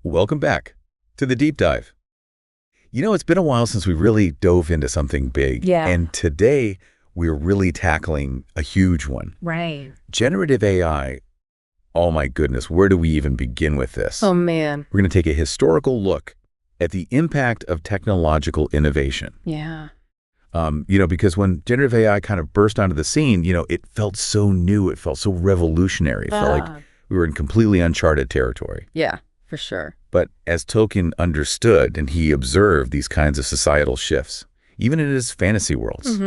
Welcome back to the deep dive. It's been a while since we really dove into something big. Yeah. And today we're really tackling a huge one. Right. Generative AI. Oh my goodness, where do we even begin with this? Oh, man. We're going to take a historical look at the impact of technological innovation. Yeah. Because when generative AI kind of burst onto the scene, it felt so new. It felt so revolutionary. It felt like we were in completely uncharted territory. Yeah, for sure. But as Tolkien understood and he observed these kinds of societal shifts, even in his fantasy worlds,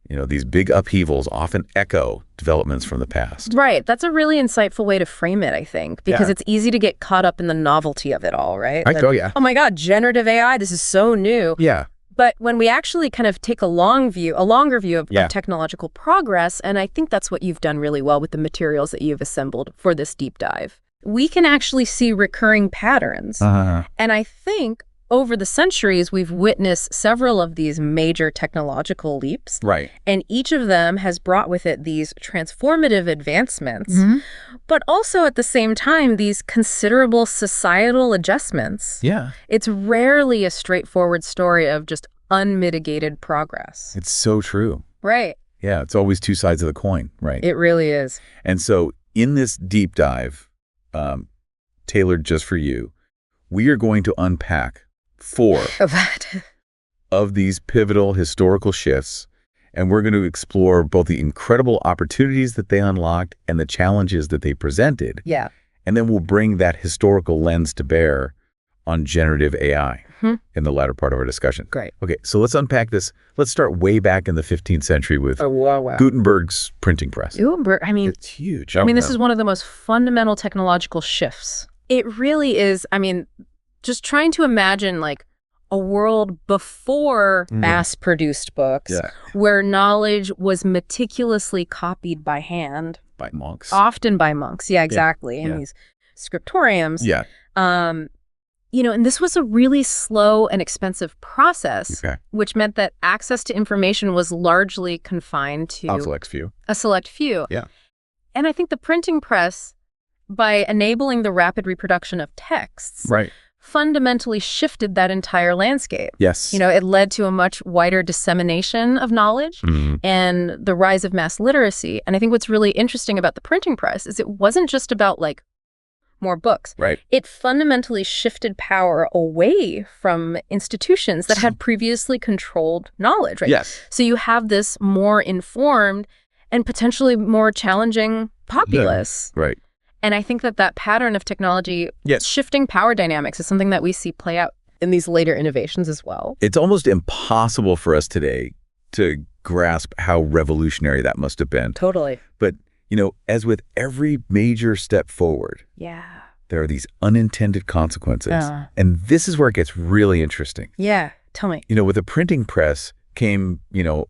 these big upheavals often echo developments from the past. Right. That's a really insightful way to frame it, I think, because it's easy to get caught up in the novelty of it all, right? Oh my God, generative AI, this is so new. Yeah. But when we actually kind of take a longer view of technological progress, and I think that's what you've done really well with the materials that you've assembled for this deep dive, we can actually see recurring patterns. And I think over the centuries, we've witnessed several of these major technological leaps. Right. And each of them has brought with it these transformative advancements, but also at the same time, these considerable societal adjustments. Yeah. It's rarely a straightforward story of just unmitigated progress. It's so true. Right. Yeah, it's always two sides of the coin, right? It really is. And so in this deep dive, tailored just for you, we are going to unpack 4 of these pivotal historical shifts, and we're going to explore both the incredible opportunities that they unlocked and the challenges that they presented. Yeah. And then we'll bring that historical lens to bear on generative AI in the latter part of our discussion. Great. Okay, so let's unpack this. Let's start way back in the 15th century with Gutenberg's printing press. Gutenberg, it's huge. This is one of the most fundamental technological shifts. It really is. Just trying to imagine like a world before mass-produced books where knowledge was meticulously copied by hand. By monks. Often by monks. Yeah, exactly. In these scriptoriums. Yeah. And this was a really slow and expensive process, which meant that access to information was largely confined to a select few. Yeah. And I think the printing press, by enabling the rapid reproduction of texts, fundamentally shifted that entire landscape. Yes. It led to a much wider dissemination of knowledge and the rise of mass literacy. And I think what's really interesting about the printing press is it wasn't just about like more books. Right. It fundamentally shifted power away from institutions that had previously controlled knowledge, right? Yes. So you have this more informed and potentially more challenging populace. Right. And I think that pattern of technology shifting power dynamics is something that we see play out in these later innovations as well. It's almost impossible for us today to grasp how revolutionary that must have been. Totally. But, as with every major step forward, there are these unintended consequences. And this is where it gets really interesting. Yeah. Tell me. With the printing press came,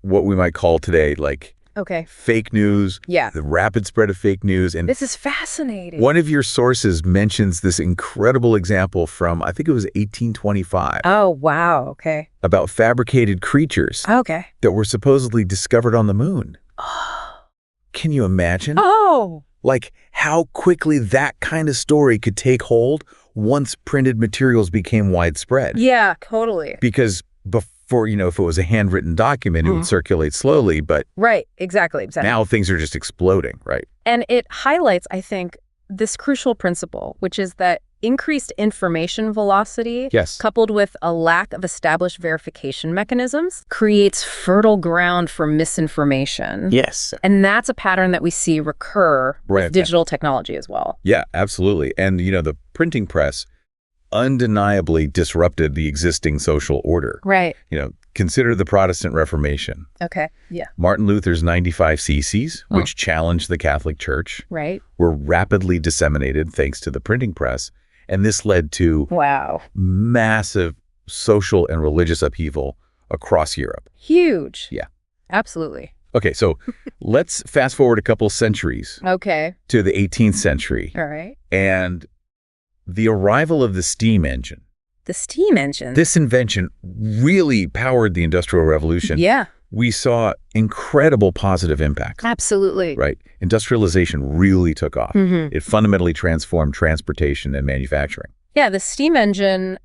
what we might call today, like, fake news, the rapid spread of fake news. And this is fascinating. One of your sources mentions this incredible example from, I think it was 1825. Oh, wow. Okay. About fabricated creatures that were supposedly discovered on the moon. Can you imagine? Like how quickly that kind of story could take hold once printed materials became widespread. Yeah, totally. Because before, if it was a handwritten document, it would circulate slowly, but right, exactly. Now things are just exploding, right? And it highlights, I think, this crucial principle, which is that increased information velocity coupled with a lack of established verification mechanisms creates fertile ground for misinformation. Yes. And that's a pattern that we see recur with digital technology as well. Yeah, absolutely. And, the printing press undeniably disrupted the existing social order. Right. Consider the Protestant Reformation. Okay, yeah. Martin Luther's 95 Theses, which challenged the Catholic Church, were rapidly disseminated thanks to the printing press. And this led to massive social and religious upheaval across Europe. Huge. Yeah. Absolutely. Okay, so let's fast forward a couple centuries. To the 18th century. All right. And the arrival of the steam engine. The steam engine? This invention really powered the Industrial Revolution. Yeah. We saw incredible positive impacts. Absolutely. Right. Industrialization really took off. It fundamentally transformed transportation and manufacturing. Yeah, the steam engine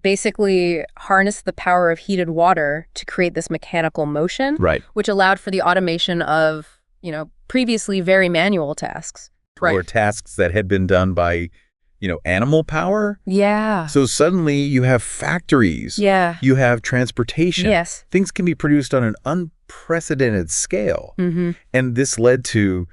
basically harnessed the power of heated water to create this mechanical motion, Right. which allowed for the automation of, previously very manual tasks. Or tasks that had been done by, animal power. Yeah. So suddenly you have factories. Yeah. You have transportation. Yes. Things can be produced on an unprecedented scale. Mm-hmm. And this led to,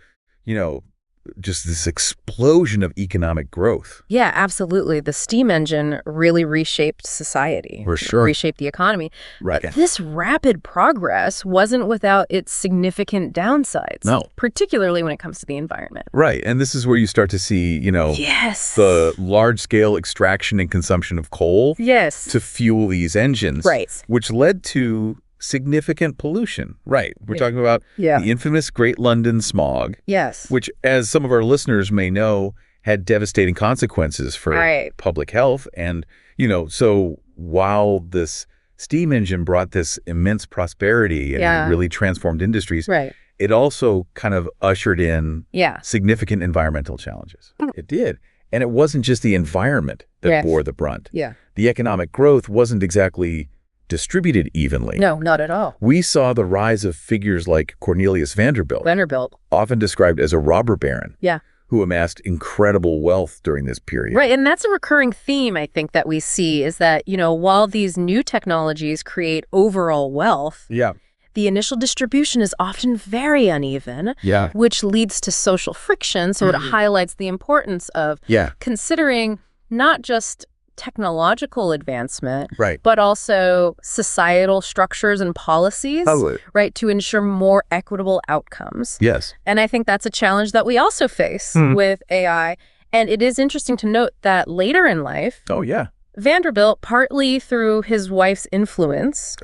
just this explosion of economic growth. Yeah, absolutely. The steam engine really reshaped society. For sure. Reshaped the economy. Right. But this rapid progress wasn't without its significant downsides. No. Particularly when it comes to the environment. Right. And this is where you start to see, Yes. the large-scale extraction and consumption of coal Yes. to fuel these engines. Right. Which led to significant pollution. Right. We're talking about Yeah. the infamous Great London Smog. Yes. Which, as some of our listeners may know, had devastating consequences for public health. And, so while this steam engine brought this immense prosperity and really transformed industries, it also kind of ushered in significant environmental challenges. It did. And it wasn't just the environment that bore the brunt. Yeah. The economic growth wasn't exactly distributed evenly. No, not at all. We saw the rise of figures like Cornelius Vanderbilt, often described as a robber baron, who amassed incredible wealth during this period. Right, and that's a recurring theme, I think, that we see is that, while these new technologies create overall wealth, the initial distribution is often very uneven, which leads to social friction. So it highlights the importance of considering not just technological advancement, but also societal structures and policies, to ensure more equitable outcomes. Yes. And I think that's a challenge that we also face with AI. And it is interesting to note that later in life, Vanderbilt, partly through his wife's influence,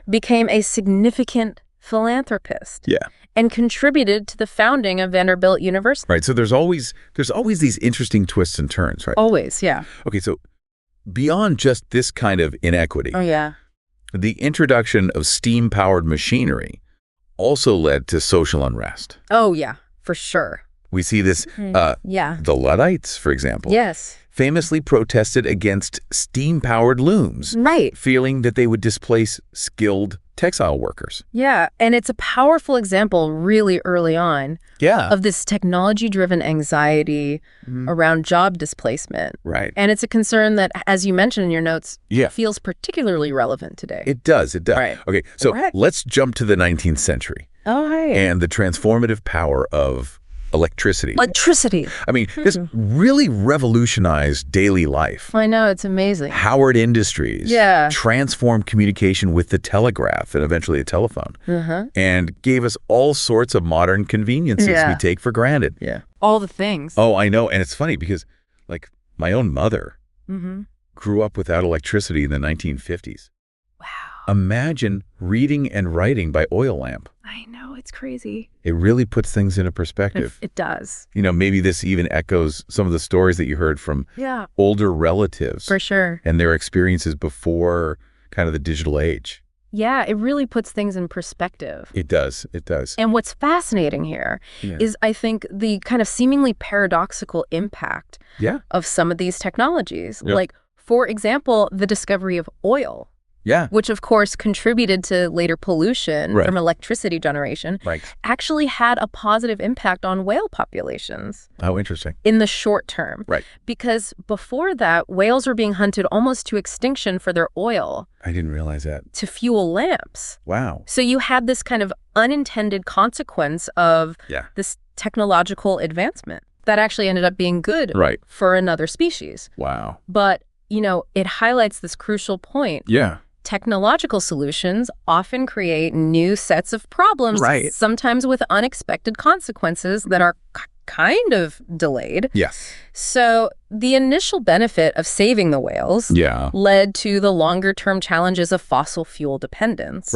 became a significant philanthropist. And contributed to the founding of Vanderbilt University. Right. So there's always these interesting twists and turns, right? Always, yeah. Okay, so beyond just this kind of inequity, the introduction of steam-powered machinery also led to social unrest. Oh, yeah, for sure. We see this, the Luddites, for example, famously protested against steam-powered looms, feeling that they would displace skilled textile workers. Yeah, and it's a powerful example really early on of this technology-driven anxiety around job displacement. Right. And it's a concern that, as you mentioned in your notes, feels particularly relevant today. It does. It does. Right. Okay, so let's jump to the 19th century. And the transformative power of electricity. I mean, this really revolutionized daily life. I know, it's amazing. Howard Industries transformed communication with the telegraph and eventually the telephone, and gave us all sorts of modern conveniences we take for granted. All the things. Oh, I know. And it's funny because, like, my own mother grew up without electricity in the 1950s. Wow. Imagine reading and writing by oil lamp. I know, it's crazy. It really puts things into perspective. It does. Maybe this even echoes some of the stories that you heard from older relatives. For sure. And their experiences before kind of the digital age. Yeah, it really puts things in perspective. It does. It does. And what's fascinating here is, I think, the kind of seemingly paradoxical impact of some of these technologies. Like, for example, the discovery of oil. Which, of course, contributed to later pollution from electricity generation, actually had a positive impact on whale populations. How interesting. In the short term. Because before that, whales were being hunted almost to extinction for their oil. I didn't realize that. To fuel lamps. Wow. So you had this kind of unintended consequence of this technological advancement that actually ended up being good for another species. Wow. But, it highlights this crucial point. Technological solutions often create new sets of problems, sometimes with unexpected consequences that are kind of delayed. So the initial benefit of saving the whales led to the longer-term challenges of fossil fuel dependence.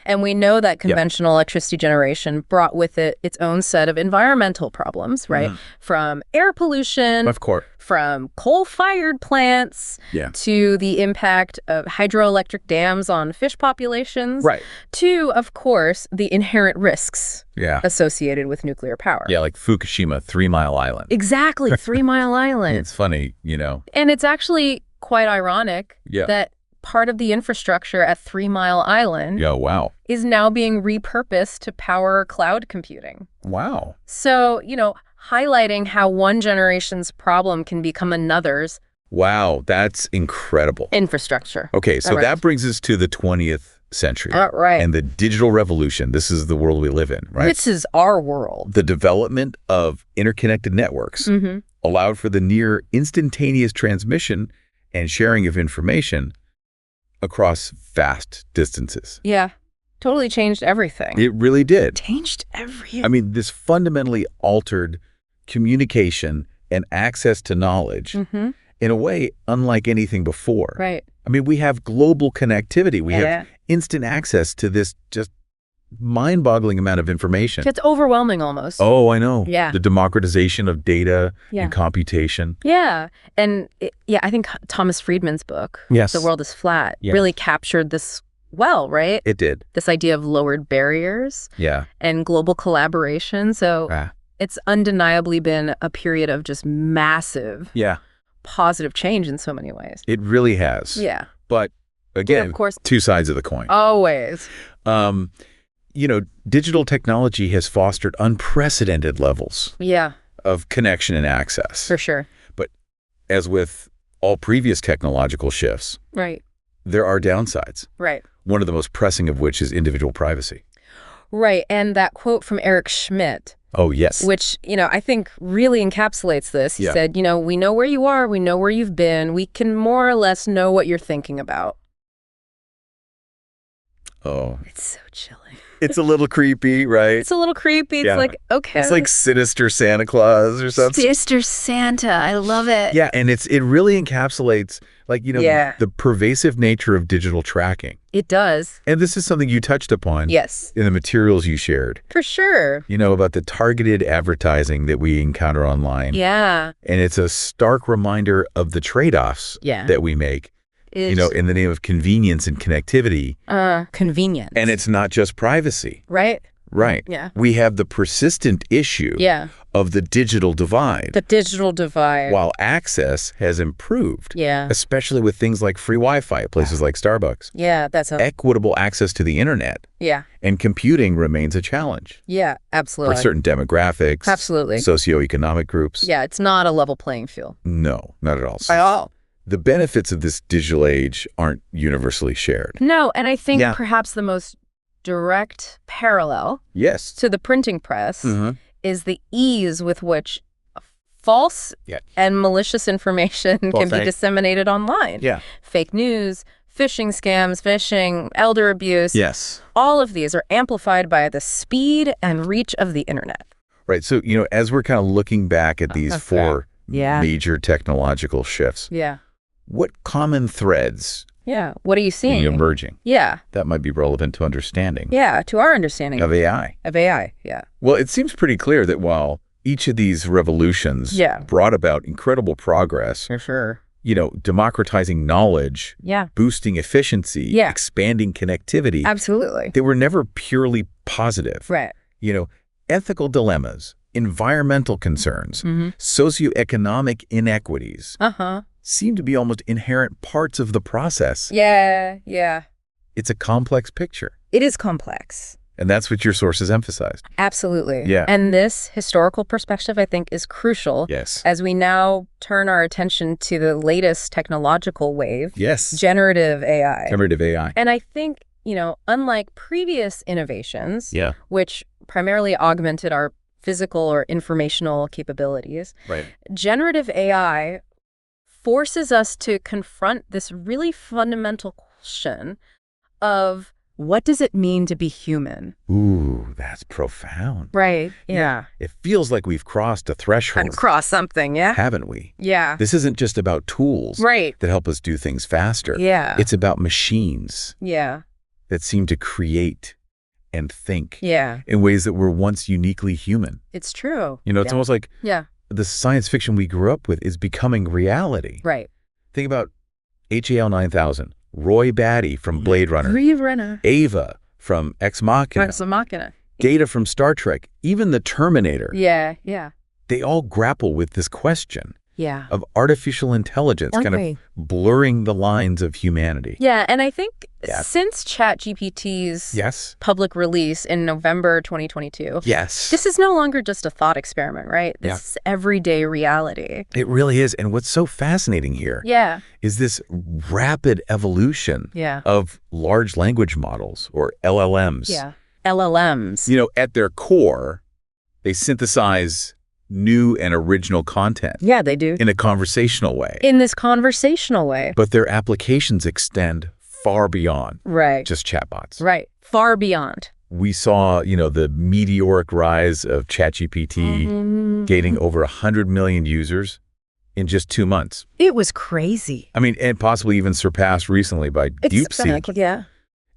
And we know that conventional electricity generation brought with it its own set of environmental problems, right? From air pollution, Of course. from coal-fired plants, to the impact of hydroelectric dams on fish populations, to, of course, the inherent risks associated with nuclear power. Yeah, like Fukushima, 3 Mile Island. Exactly, 3 Mile Island. It's funny, you know. And it's actually quite ironic that part of the infrastructure at 3 Mile Island is now being repurposed to power cloud computing. Wow. So, you know, highlighting how one generation's problem can become another's. Wow, that's incredible. Infrastructure. Okay, so that brings us to the 20th century. Right. And the digital revolution. This is the world we live in, right? This is our world. The development of interconnected networks allowed for the near instantaneous transmission and sharing of information across vast distances. Yeah, totally changed everything. It really did. Changed everything. I mean, this fundamentally altered communication and access to knowledge in a way unlike anything before. Right. I mean, we have global connectivity. We have instant access to this just mind-boggling amount of information. It's overwhelming almost. Oh, I know. Yeah. The democratization of data and computation. Yeah. And I think Thomas Friedman's book, The World is Flat, really captured this well, right? It did. This idea of lowered barriers and global collaboration. So it's undeniably been a period of just massive positive change in so many ways. It really has. Yeah. But again, of course, two sides of the coin. Always. You know, digital technology has fostered unprecedented levels of connection and access. For sure. But as with all previous technological shifts, there are downsides. Right. One of the most pressing of which is individual privacy. Right. And that quote from Eric Schmidt. Oh, yes. Which, you know, I think really encapsulates this. He said, you know, we know where you are. We know where you've been. We can more or less know what you're thinking about. Oh. It's so chilling. It's a little creepy, right? It's a little creepy. It's like, okay. It's like sinister Santa Claus or something. Sinister Santa. I love it. Yeah, and it really encapsulates, like, you know, the pervasive nature of digital tracking. It does. And this is something you touched upon in the materials you shared. For sure. You know, about the targeted advertising that we encounter online. Yeah. And it's a stark reminder of the trade-offs that we make. You know, in the name of convenience and connectivity. Convenience. And it's not just privacy. Right. Right. Yeah. We have the persistent issue of the digital divide. The digital divide. While access has improved. Yeah. Especially with things like free Wi-Fi at places like Starbucks. Yeah, that's equitable access to the internet. Yeah. And computing remains a challenge. Yeah, absolutely. For certain demographics. Absolutely. Socioeconomic groups. Yeah, it's not a level playing field. No, not at all. At all. The benefits of this digital age aren't universally shared. No, and I think perhaps the most direct parallel to the printing press is the ease with which false and malicious information can be disseminated online. Yeah. Fake news, phishing scams, phishing, elder abuse. Yes. All of these are amplified by the speed and reach of the internet. Right. So, you know, as we're kind of looking back at these four major technological shifts. Yeah. What common threads what are you seeing? Emerging. Yeah. That might be relevant to understanding. Yeah, to our understanding. Of AI. Of AI, yeah. Well, it seems pretty clear that while each of these revolutions brought about incredible progress. For sure. You know, democratizing knowledge. Yeah. Boosting efficiency. Yeah. Expanding connectivity. Absolutely. They were never purely positive. Right. You know, ethical dilemmas, environmental concerns, socioeconomic inequities. Seem to be almost inherent parts of the process. Yeah, yeah. It's a complex picture. It is complex. And that's what your sources emphasized. Absolutely. Yeah. And this historical perspective, I think, is crucial. Yes. As we now turn our attention to the latest technological wave. Yes. Generative AI. Generative AI. And I think, you know, unlike previous innovations, which primarily augmented our physical or informational capabilities, generative AI forces us to confront this really fundamental question of what does it mean to be human? Ooh, that's profound. Right, yeah. It feels like we've crossed a threshold. Kind of crossed something, yeah? Haven't we? Yeah. This isn't just about tools that help us do things faster. Yeah. It's about machines that seem to create and think Yeah. in ways that were once uniquely human. It's true. It's almost like Yeah. the science fiction we grew up with is becoming reality. Right. Think about HAL 9000, Roy Batty from Blade Runner, Ava from Ex Machina, Data from Star Trek, even the Terminator. Yeah. Yeah. They all grapple with this question of artificial intelligence kind of blurring the lines of humanity. Yeah, and I think since ChatGPT's public release in November 2022, this is no longer just a thought experiment, right? This is everyday reality. It really is. And what's so fascinating here is this rapid evolution of large language models, or LLMs. Yeah, LLMs. At their core, they synthesize new and original content. Yeah, they do. In a conversational way. In this conversational way. But their applications extend far beyond just chatbots. Right. Far beyond. We saw, the meteoric rise of ChatGPT gaining over 100 million users in just 2 months. It was crazy. I mean, and possibly even surpassed recently by DeepSeek. Yeah.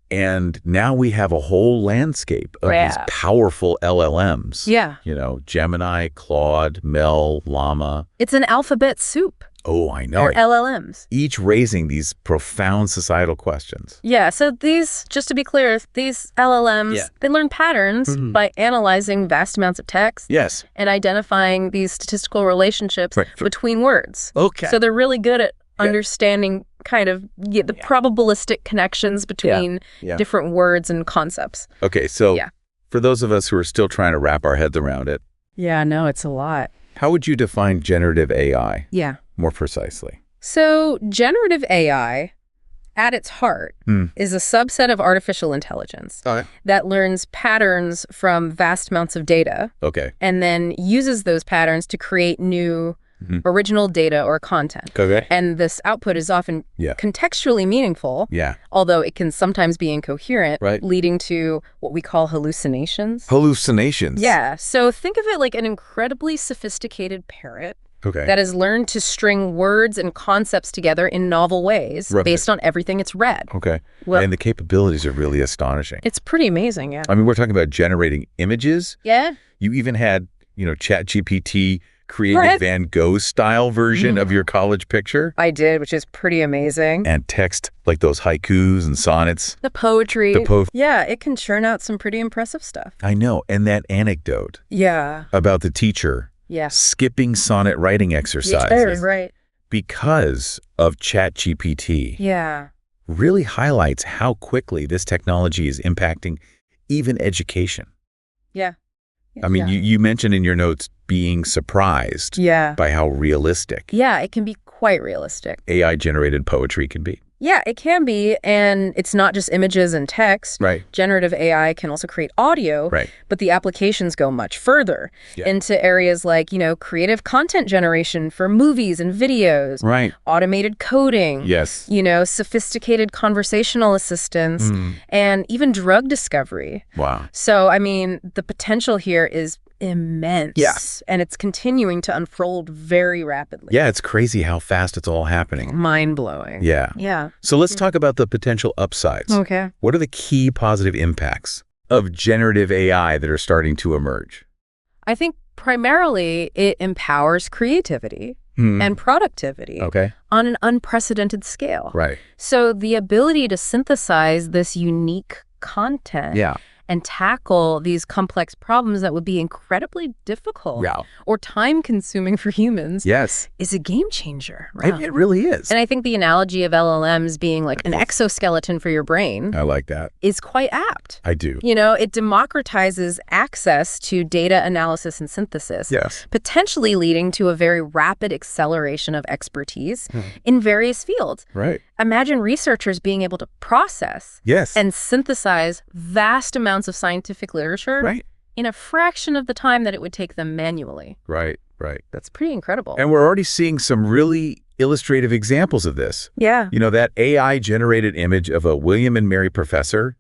And now we have a whole landscape of these powerful LLMs. Yeah. Gemini, Claude, Mel, Llama. It's an alphabet soup. Oh, I know. Or LLMs. Each raising these profound societal questions. Yeah, so these, just to be clear, these LLMs, they learn patterns by analyzing vast amounts of text. Yes. And identifying these statistical relationships between words. Okay. So they're really good at understanding kind of the probabilistic connections between different words and concepts. Okay, so for those of us who are still trying to wrap our heads around it. Yeah, no, it's a lot. How would you define generative AI? Yeah. More precisely. So generative AI, at its heart, is a subset of artificial intelligence that learns patterns from vast amounts of data and then uses those patterns to create new original data or content. And this output is often contextually meaningful, although it can sometimes be incoherent, leading to what we call hallucinations. Hallucinations? Yeah. So think of it like an incredibly sophisticated parrot that has learned to string words and concepts together in novel ways based on everything it's read. Well, and the capabilities are really astonishing. It's pretty amazing, I mean, we're talking about generating images. Yeah. You even had, ChatGPT create a Van Gogh-style version of your college picture. I did, which is pretty amazing. And text, like those haikus and sonnets. The poetry. Yeah, it can churn out some pretty impressive stuff. I know. And that anecdote about the teacher skipping sonnet writing exercises because of ChatGPT really highlights how quickly this technology is impacting even education. I mean, you mentioned in your notes being surprised by how realistic. Yeah, it can be quite realistic. AI-generated poetry can be. Yeah, it can be, and it's not just images and text. Generative AI can also create audio, but the applications go much further into areas like, creative content generation for movies and videos, automated coding, sophisticated conversational assistance, and even drug discovery. Wow. So, I mean, the potential here is immense. And it's continuing to unfold very rapidly. Yeah, it's crazy how fast it's all happening. Mind-blowing. Yeah. So let's talk about the potential upsides. Okay. What are the key positive impacts of generative AI that are starting to emerge? I think primarily it empowers creativity and productivity on an unprecedented scale. So the ability to synthesize this unique content and tackle these complex problems that would be incredibly difficult or time-consuming for humans is a game changer. It really is. And I think the analogy of LLMs being like an exoskeleton for your brain I like that. is quite apt. I do. It democratizes access to data analysis and synthesis, potentially leading to a very rapid acceleration of expertise in various fields. Imagine researchers being able to process and synthesize vast amounts of scientific literature in a fraction of the time that it would take them manually. That's pretty incredible. And we're already seeing some really illustrative examples of this. That AI-generated image of a William and Mary professor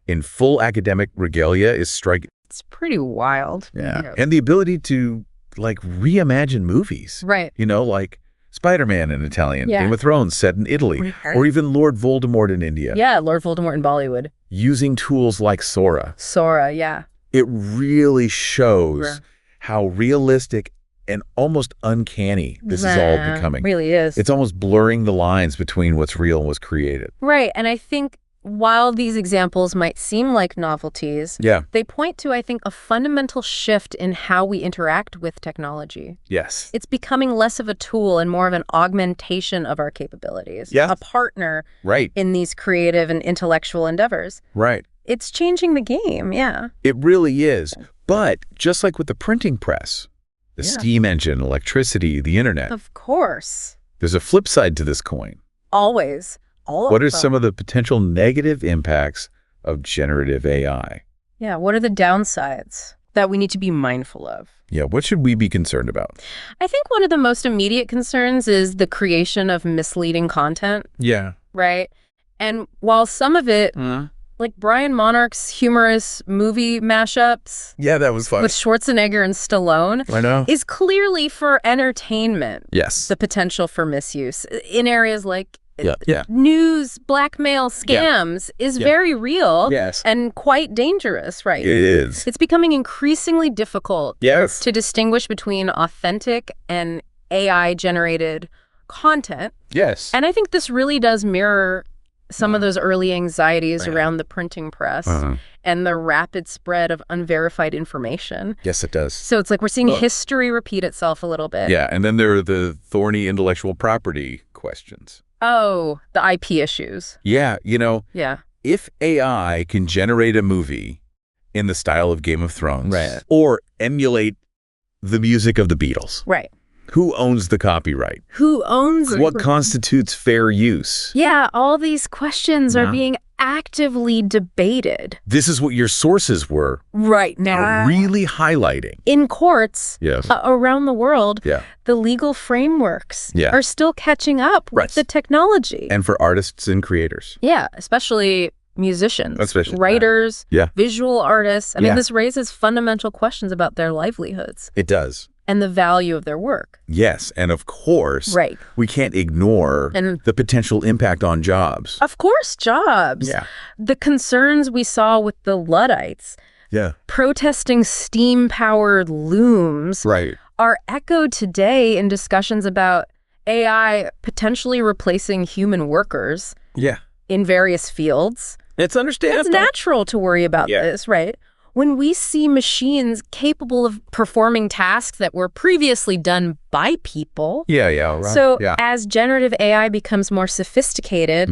in full academic regalia is striking. It's pretty wild. And the ability to, reimagine movies. Like Spider-Man in Italian, Yeah. Game of Thrones set in Italy, or even Lord Voldemort in India. Yeah, Lord Voldemort in Bollywood. Using tools like Sora. Sora, yeah. It really shows how realistic and almost uncanny this is all becoming. Really is. It's almost blurring the lines between what's real and what's created. Right, and I think while these examples might seem like novelties, they point to, I think, a fundamental shift in how we interact with technology. Yes. It's becoming less of a tool and more of an augmentation of our capabilities. Yeah. A partner Right. in these creative and intellectual endeavors. Right. It's changing the game, yeah. It really is. But just like with the printing press, the steam engine, electricity, the internet, Of course. there's a flip side to this coin. Always. What are some of the potential negative impacts of generative AI? Yeah, what are the downsides that we need to be mindful of? Yeah, what should we be concerned about? I think one of the most immediate concerns is the creation of misleading content, Yeah. right? And while some of it, like Brian Monarch's humorous movie mashups Yeah, that was fun. with Schwarzenegger and Stallone, I know. is clearly for entertainment. Yes. The potential for misuse in areas like Yeah. news, blackmail, scams is very real Yes. and quite dangerous, right? It is. It's becoming increasingly difficult Yes. to distinguish between authentic and AI-generated content. Yes. And I think this really does mirror some of those early anxieties around the printing press and the rapid spread of unverified information. Yes, it does. So it's like we're seeing history repeat itself a little bit. Yeah, and then there are the thorny intellectual property questions. Oh, the IP issues. Yeah, Yeah. if AI can generate a movie in the style of Game of Thrones or emulate the music of the Beatles, Right. who owns the copyright? Who owns it? What constitutes fair use? Yeah, all these questions are being actively debated. This is what your sources were Right now. really highlighting. In courts Yes. around the world, Yeah. the legal frameworks Yeah. are still catching up with the technology. And for artists and creators. Yeah, especially musicians, Especially writers, Yeah. visual artists. I mean, Yeah. this raises fundamental questions about their livelihoods It does. and the value of their work. Yes, and of course, Right. we can't ignore And the potential impact on jobs. of course, jobs. Yeah. The concerns we saw with the Luddites Yeah. protesting steam-powered looms Right. are echoed today in discussions about AI potentially replacing human workers Yeah. in various fields. It's understandable. It's natural to worry about this, right? When we see machines capable of performing tasks that were previously done by people. Yeah. Right. So as generative AI becomes more sophisticated,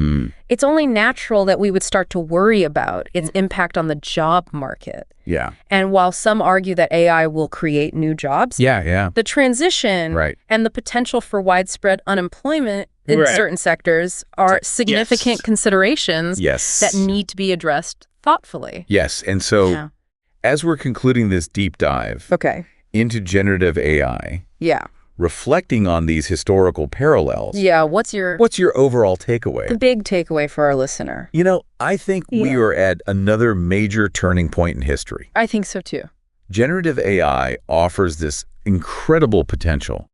it's only natural that we would start to worry about its impact on the job market. Yeah. And while some argue that AI will create new jobs, Yeah. the transition Right. and the potential for widespread unemployment in certain sectors are significant considerations that need to be addressed thoughtfully. Yes. And so as we're concluding this deep dive into generative AI, reflecting on these historical parallels, what's your overall takeaway? the big takeaway for our listener? I think we are at another major turning point in history. I think so too. Generative AI offers this incredible potential